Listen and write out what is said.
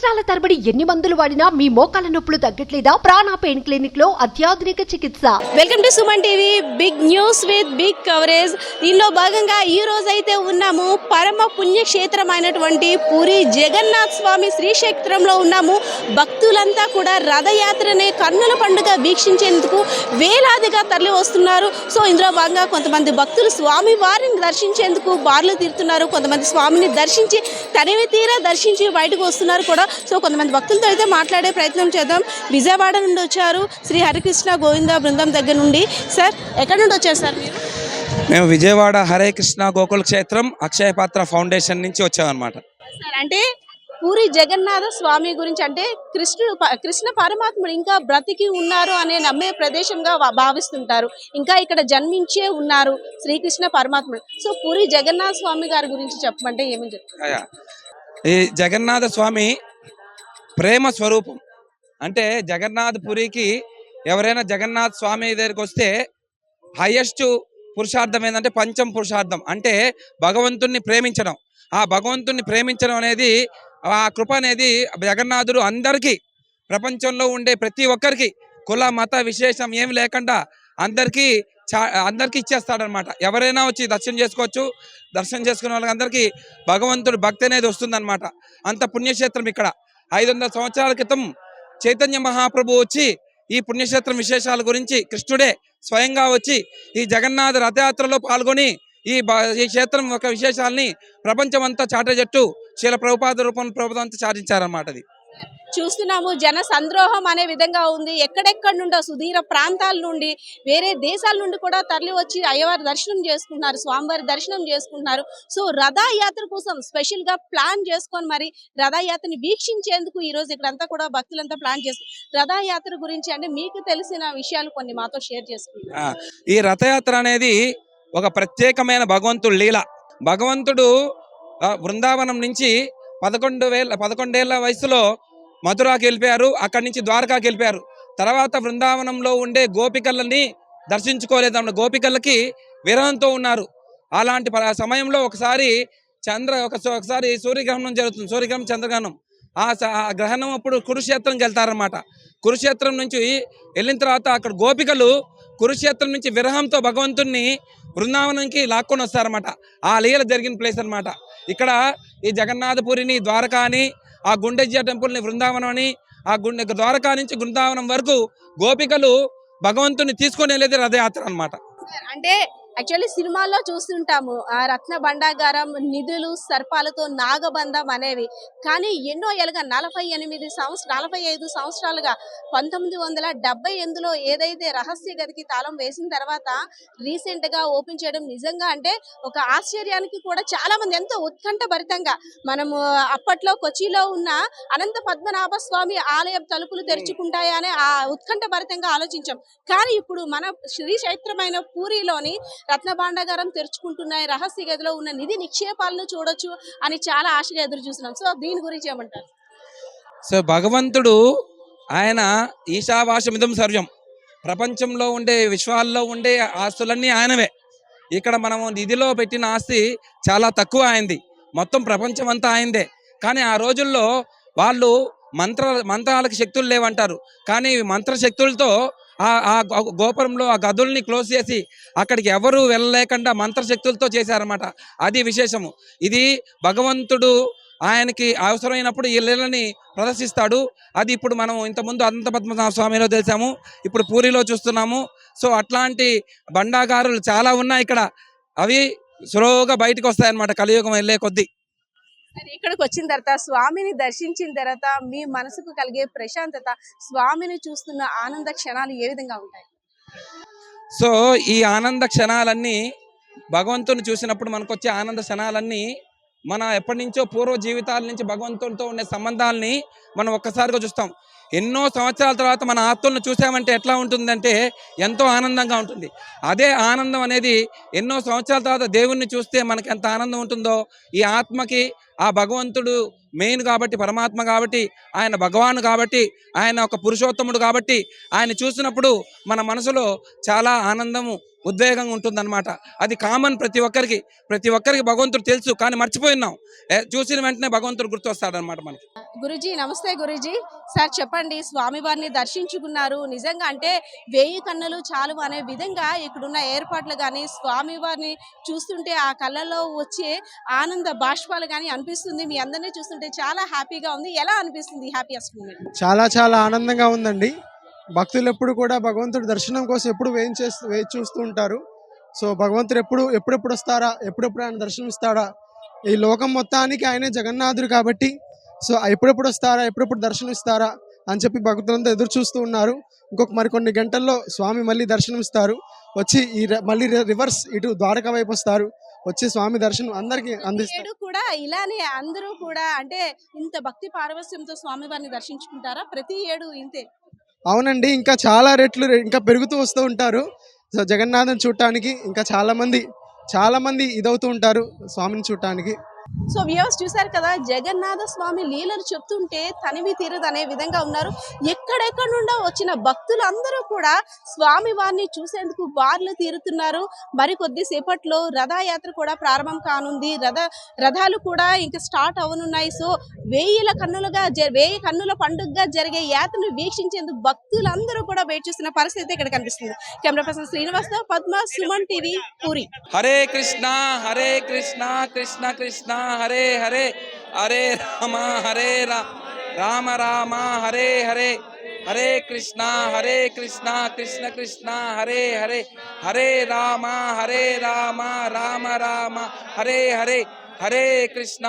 సంవత్సరాల తరబడి ఎన్ని మందులు వాడినా మీ మోకాల నొప్పులు తగ్గట్లేదా? ప్రాణ పెయిన్ క్లినిక్ లో అత్యాధునిక చికిత్స. Welcome to Suman TV. Big news with big coverage. దీనిలో భాగంగా ఈ రోజు అయితే ఉన్నాము పరమ పుణ్యక్షేత్రమైనటువంటి పూరి జగన్నాథ్ స్వామి శ్రీక్షేత్రంలో ఉన్నాము. భక్తులంతా కూడా రథయాత్రని కన్నుల పండుగ వీక్షించేందుకు వేలాదిగా తరలి వస్తున్నారు. సో ఇందులో భాగంగా కొంతమంది భక్తులు స్వామి వారిని దర్శించేందుకు బార్లు తీరుతున్నారు. కొంతమంది స్వామిని దర్శించి తనివి తీరా దర్శించి బయటకు వస్తున్నారు కూడా. సో కొంతమంది భక్తులతో అయితే మాట్లాడే ప్రయత్నం చేద్దాం. విజయవాడ నుండి వచ్చారు శ్రీ హరికృష్ణ గోవింద బృందం దగ్గర నుండి. సార్ ఎక్కడి నుండి వచ్చారు సార్ మీరు? మేము విజయవాడ హరే కృష్ణ గోకుల క్షేత్రం అక్షయపాత్ర ఫౌండేషన్ నుంచి వచ్చామన్నమాట. సార్ అంటే పూరి జగన్నాథ స్వామి గురించి అంటే కృష్ణ పరమాత్ముడు ఇంకా బ్రతికి ఉన్నారు అనే నమ్మే ప్రదేశంగా భావిస్తుంటారు. ఇంకా ఇక్కడ జన్మించే ఉన్నారు శ్రీకృష్ణ పరమాత్ముడు. సో పూరి జగన్నాథ స్వామి గారి గురించి చెప్పమంటే ఏమని చెప్తారు? ఈ జగన్నాథ స్వామి ప్రేమ స్వరూపం. అంటే జగన్నాథ్ పురికి ఎవరైనా జగన్నాథ్ స్వామి దగ్గరికి వస్తే హైయెస్ట్ పురుషార్థం ఏంటంటే పంచమ పురుషార్థం అంటే భగవంతుణ్ణి ప్రేమించడం. ఆ భగవంతుణ్ణి ప్రేమించడం అనేది ఆ కృప అనేది జగన్నాథుడు అందరికీ ప్రపంచంలో ఉండే ప్రతి ఒక్కరికి కుల మత విశేషం ఏమి లేకుండా అందరికీ ఇచ్చేస్తాడనమాట. ఎవరైనా వచ్చి దర్శనం చేసుకోవచ్చు. దర్శనం చేసుకునే వాళ్ళకి అందరికీ భగవంతుడు భక్తి అనేది వస్తుందన్నమాట. అంత పుణ్యక్షేత్రం ఇక్కడ 500 సంవత్సరాల క్రితం చైతన్య మహాప్రభు వచ్చి ఈ పుణ్యక్షేత్రం విశేషాల గురించి కృష్ణుడే స్వయంగా వచ్చి ఈ జగన్నాథ రథయాత్రలో పాల్గొని ఈ క్షేత్రం ఒక విశేషాలని ప్రపంచం అంతా చాటజట్టు శీల ప్రభుపాద రూపంలో ప్రభుత్వం అంతా చాటించారన్నమాట. అది చూస్తున్నాము. జన సంద్రోహం అనే విధంగా ఉంది. ఎక్కడెక్కడి నుండో సుదూర ప్రాంతాల నుండి వేరే దేశాల నుండి కూడా తరలి వచ్చి అయ్యవారి దర్శనం చేసుకుంటున్నారు, స్వామివారి దర్శనం చేసుకుంటున్నారు. సో రథయాత్ర కోసం స్పెషల్ గా ప్లాన్ చేసుకొని మరి రథయాత్రని వీక్షించేందుకు ఈ రోజు ఇక్కడంతా కూడా భక్తులంతా ప్లాన్ చేస్తారు. రథయాత్ర గురించి అంటే మీకు తెలిసిన విషయాలు కొన్ని మాతో షేర్ చేసుకుంటారు. ఈ రథయాత్ర అనేది ఒక ప్రత్యేకమైన భగవంతుడు లీల. భగవంతుడు బృందావనం నుంచి 11 వయసులో మథురాకి వెళ్ళిపోయారు. అక్కడి నుంచి ద్వారకాకి వెళ్ళిపోయారు. తర్వాత బృందావనంలో ఉండే గోపికలని దర్శించుకోలేదన్న గోపికలకి విరహంతో ఉన్నారు. అలాంటి సమయంలో ఒకసారి సూర్యగ్రహణం జరుగుతుంది. సూర్యగ్రహణం చంద్రగ్రహణం. ఆ గ్రహణం అప్పుడు కురుక్షేత్రంకి వెళ్తారనమాట. కురుక్షేత్రం నుంచి వెళ్ళిన తర్వాత అక్కడ గోపికలు కురుక్షేత్రం నుంచి విరహంతో భగవంతుణ్ణి బృందావనంకి లాక్కొని వస్తారన్నమాట. ఆ లీల జరిగిన ప్లేస్ అనమాట. ఇక్కడ ఈ జగన్నాథపురిని ద్వారకా అని, ఆ గుండెజ్జ టెంపుల్ని బృందావనం అని, ఆ ద్వారకా నుంచి బృందావనం వరకు గోపికలు భగవంతుని తీసుకొని వెళ్ళేది రథయాత్ర అనమాట. అంటే యాక్చువల్లీ సినిమాల్లో చూస్తుంటాము ఆ రత్న భండాగారం, నిధులు, సర్పాలతో నాగబంధం అనేవి. కానీ ఎన్నో ఏళ్ళుగా 45 సంవత్సరాలుగా 1978లో ఏదైతే రహస్య గదికి తాళం వేసిన తర్వాత రీసెంట్ గా ఓపెన్ చేయడం నిజంగా అంటే ఒక ఆశ్చర్యానికి కూడా చాలా మంది ఎంతో ఉత్కంఠ భరితంగా మనము అప్పట్లో కొచ్చిలో ఉన్న అనంత పద్మనాభ స్వామి ఆలయం తలుపులు తెరుచుకుంటాయా అనే ఆ ఉత్కంఠ భరితంగా ఆలోచించాం. కానీ ఇప్పుడు మన శ్రీక్షేత్రమైన పూరిలోని రత్న భాండాగారం తెరుచుకుంటున్నాయి, రహస్య గదిలో ఉన్న నిధి నిక్షేపాలను చూడొచ్చు అని చాలా ఆశగా ఎదురు చూస్తున్నాం. సో దీని గురించి ఏమంటారు? సో భగవంతుడు ఆయన ఈశావాసమిదం సర్వం. ప్రపంచంలో ఉండే విశ్వాల్లో ఉండే ఆస్తులన్నీ ఆయనవే. ఇక్కడ మనము నిధిలో పెట్టిన ఆస్తి చాలా తక్కువ ఆయనది. మొత్తం ప్రపంచం అంతా ఆయనదే. కానీ ఆ రోజుల్లో వాళ్ళు మంత్రాలకు శక్తులు లేవంటారు. కానీ మంత్రశక్తులతో ఆ గోపురంలో ఆ గదుల్ని క్లోజ్ చేసి అక్కడికి ఎవరు వెళ్ళలేకుండా మంత్రశక్తులతో చేశారన్నమాట. అది విశేషము. ఇది భగవంతుడు ఆయనకి అవసరమైనప్పుడు ఈ లీలని ప్రదర్శిస్తాడు. అది ఇప్పుడు మనం ఇంతకుముందు అనంత పద్మనాభ స్వామిలో తెలిసాము, ఇప్పుడు పూరిలో చూస్తున్నాము. సో అట్లాంటి బండాగారులు చాలా ఉన్నాయి ఇక్కడ. అవి సులువుగా బయటకు వస్తాయన్నమాట కలియుగం వెళ్ళే కొద్దీ. ఇక్కడికి వచ్చిన తర్వాత స్వామిని దర్శించిన తర్వాత మీ మనసుకు కలిగే ప్రశాంతత, స్వామిని చూస్తున్న ఆనంద క్షణాలు ఏ విధంగా ఉంటాయి? సో ఈ ఆనంద క్షణాలన్నీ భగవంతుని చూసినప్పుడు మనకు వచ్చే ఆనంద క్షణాలన్నీ మన ఎప్పటి నుంచో పూర్వ జీవితాల నుంచి భగవంతునితో ఉండే సంబంధాలని మనం ఒక్కసారిగా చూస్తాం. ఎన్నో సంవత్సరాల తర్వాత మన ఆత్మలను చూసామంటే ఎట్లా ఉంటుందంటే ఎంతో ఆనందంగా ఉంటుంది. అదే ఆనందం అనేది ఎన్నో సంవత్సరాల తర్వాత దేవుణ్ణి చూస్తే మనకి ఎంత ఆనందం ఉంటుందో, ఈ ఆత్మకి ఆ భగవంతుడు మెయిన్ కాబట్టి, పరమాత్మ కాబట్టి, ఆయన భగవాన్ కాబట్టి, ఆయన ఒక పురుషోత్తముడు కాబట్టి ఆయన చూసినప్పుడు మన మనసులో చాలా ఆనందము ఉద్వేగంగా ఉంటుందన్నమాట. అది కామన్ ప్రతి ఒక్కరికి భగవంతుడు తెలుసు, కానీ మర్చిపోయినాం. చూసిన వెంటనే భగవంతుడు గుర్తొస్తాడనమాట మనకి. గురుజీ నమస్తే గురుజీ. సార్ చెప్పండి, స్వామివారిని దర్శించుకున్నారు, నిజంగా అంటే 1000 కన్నులు చాలు అనే విధంగా ఇక్కడున్న ఏర్పాట్లు కానీ స్వామివారిని చూస్తుంటే ఆ కళ్ళలో వచ్చే ఆనంద బాష్పాలు కానీ అనిపిస్తుంది. మీ అందరినీ చూస్తుంటే చాలా హ్యాపీగా ఉంది. ఎలా అనిపిస్తుంది హ్యాపీయెస్ట్ మూమెంట్? చాలా చాలా ఆనందంగా ఉందండి. భక్తులు ఎప్పుడు కూడా భగవంతుడి దర్శనం కోసం ఎప్పుడు వేచి చూస్తూ ఉంటారు. సో భగవంతుడు ఎప్పుడెప్పుడు వస్తారా, ఎప్పుడెప్పుడు ఆయన దర్శనం ఇస్తాడా, ఈ లోకం మొత్తానికి ఆయనే జగన్నాథుడు కాబట్టి సో ఎప్పుడెప్పుడు వస్తారా, ఎప్పుడెప్పుడు దర్శనం ఇస్తారా అని చెప్పి భక్తులంతా ఎదురు చూస్తూ ఉన్నారు. మరికొన్ని గంటల్లో స్వామి మళ్ళీ దర్శనం ఇస్తారు. వచ్చి మళ్ళీ రివర్స్ ఇటు ద్వారకా వైపు వస్తారు. వచ్చి స్వామి దర్శనం అందరికీ అందిస్తారు. ఏడు కూడా ఇలానే అందరూ కూడా అంటే ఇంత భక్తి పారవస్యంతో స్వామివారిని దర్శించుకుంటారా? ప్రతి ఏడు ఇంతే? అవునండి, ఇంకా చాలా రెట్లు ఇంకా పెరుగుతూ వస్తూ ఉంటారు. సో జగన్నాథుని చూడటానికి ఇంకా చాలా మంది ఇదవుతూ ఉంటారు స్వామిని చూడటానికి. సో వ్యూవర్స్ చూశారు కదా, జగన్నాథ స్వామి లీలలు చెప్తుంటే తనివి తీరదు అనే విధంగా ఉన్నారు. ఎక్కడెక్కడ నుండో వచ్చిన భక్తులు అందరూ కూడా స్వామి వారిని చూసేందుకు బార్లు తీరుతున్నారు. మరి కొద్దిసేపట్లో రథయాత్ర కూడా ప్రారంభం కానుంది. రథాలు కూడా ఇంకా స్టార్ట్ అవనున్నాయి. సో 1000 కన్నుల పండుగగా జరిగే యాత్రను వీక్షించేందుకు భక్తులందరూ కూడా వెయిట్ చేస్తున్న పరిస్థితి ఇక్కడ కనిపిస్తుంది. కెమెరా పర్సన్ శ్రీనివాస్తో పద్మ, సుమన్ టీవీ, పూరి. హరే కృష్ణ కృష్ణ కృష్ణ హరే హరే, హరే రామ రామ రామ హరే హరే, హరే కృష్ణ కృష్ణ కృష్ణ హరే హరే, హరే రామ రామ రామ హరే హరే, హరే కృష్ణ